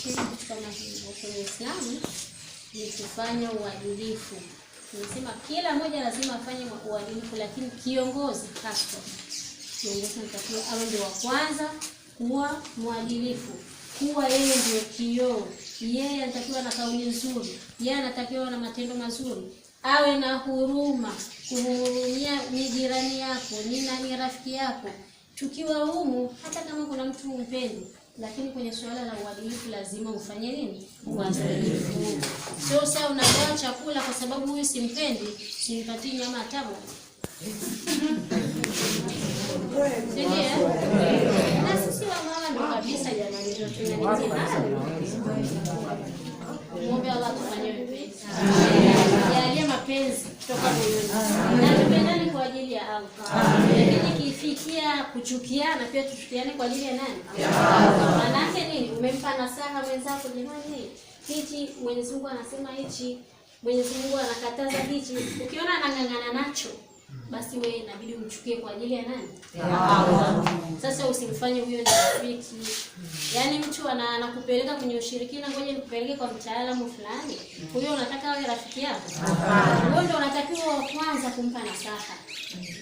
chini kama hivyo. Kwenye Uislamu ni kufanya uadilifu. Tunasema kila mmoja lazima afanye uadilifu, lakini kiongozi hasa kiongozi anatakiwa awe ndio wa kwanza kuwa mwadilifu, kuwa yeye ndio kioo. Yeye anatakiwa na kauli nzuri, yeye anatakiwa na matendo mazuri, awe na huruma, kuhurumia ni jirani yako, ni rafiki yako. Tukiwa humu, hata kama kuna mtu umpendi, lakini kwenye suala la uadilifu lazima ufanye nini? Uadilifu. Sio sawa unagawa chakula kwa sababu huyu simpendi, simpatii nyama tamu. Ndio. Na sisi wamama ndio kabisa jamani, ndio tunanitia. Muombe Allah tufanye wepesi. Jalie mapenzi kutoka moyoni. Na tupendane kwa ajili ya Allah. Lakini kifikia kuchukiana pia tuchukiane kwa ajili ya nani? Allah. Maana yake nini? Umempa nasaha mwenzako, jamani, hichi Mwenyezi Mungu anasema hichi, Mwenyezi Mungu anakataza hichi. Ukiona anang'ang'ana nacho, basi wewe inabidi umchukie kwa ajili ya nani? Allah. Sasa usimfanye huyo ni rafiki. Yaani mtu anakupeleka kwenye ushirikina, ngoja nikupeleke kwa mtaalamu fulani. Huyo unataka awe rafiki yako? Wewe ndio unatakiwa wa kwanza kumpa nasaha.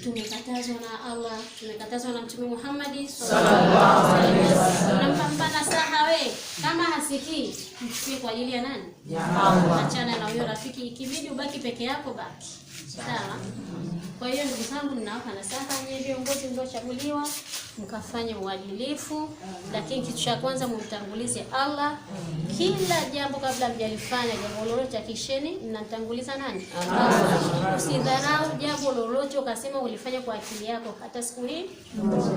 Tumekatazwa na Allah, tumekatazwa na Mtume Muhammad sallallahu alaihi wasallam. Unampa nasaha wewe, kama hasikii, mchukie kwa ajili ya nani? Ya Allah. Achana na huyo rafiki, ikibidi ubaki peke yako baki. Sawa? Kwa hiyo ndugu zangu, ninawapa nasaha nyinyi viongozi mliochaguliwa, mkafanya uadilifu, lakini kitu cha kwanza mumtangulize Allah. Kila jambo kabla mjalifanya jambo lolote akisheni mnamtanguliza nani? Allah. Usidharau jambo lolote ukasema ulifanya kwa akili yako. Hata siku hii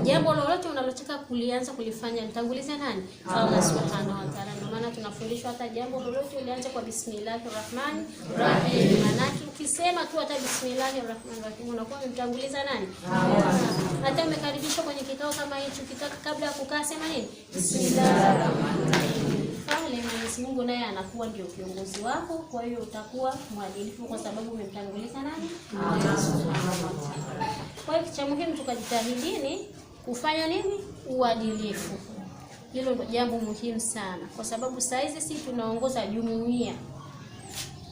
jambo lolote unalotaka kulianza kulifanya mtangulize nani? Allah subhanahu wa ta'ala. Ndio maana tunafundishwa hata jambo lolote ulianza kwa bismillahirrahmanirrahim. Maana ukisema tu hata bismillahirrahmanirrahim unakuwa umemtanguliza nani? Allah. Hata umekaribishwa kwenye kikao kama hicho, kitaka kabla ya kukaa sema nini? Bismillahirrahmanirrahim. Pale Mwenyezi Mungu naye anakuwa ndio kiongozi wako, kwa hiyo utakuwa mwadilifu kwa sababu umemtanguliza nani? Allah subhanahu wa ta'ala. Kwa hiyo cha muhimu tukajitahidini kufanya nini? Uadilifu. Hilo ndio jambo muhimu sana, kwa sababu saa hizi sisi tunaongoza jumuiya.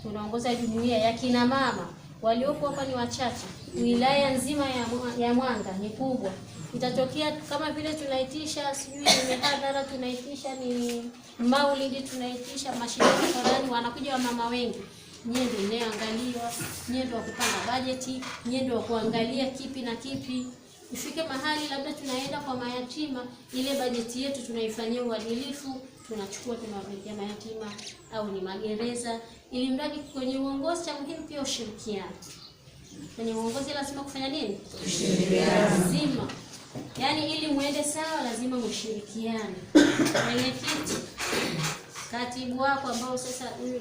Tunaongoza jumuiya ya kina mama. Waliopo hapa ni wachache. Wilaya nzima ya Mwanga ni kubwa. Itatokea kama vile tunaitisha sijui ni mihadhara, tunaitisha ni maulidi, tunaitisha mashindano fulani, wanakuja wamama wengi. Nyie ndio inayoangaliwa, nyie ndio kupanga bajeti, nyie ndio kuangalia kipi na kipi. Ifike mahali labda tunaenda kwa mayatima, ile bajeti yetu tunaifanyia uadilifu, tunachukua tunawapelekea mayatima au ni magereza, ili mradi kwenye uongozi cha muhimu pia ushirikiano. Kwenye uongozi lazima kufanya nini? Ushirikiano. Lazima. Yaani ili muende sawa lazima mshirikiane. Mwenyekiti, katibu wako ambao sasa huyu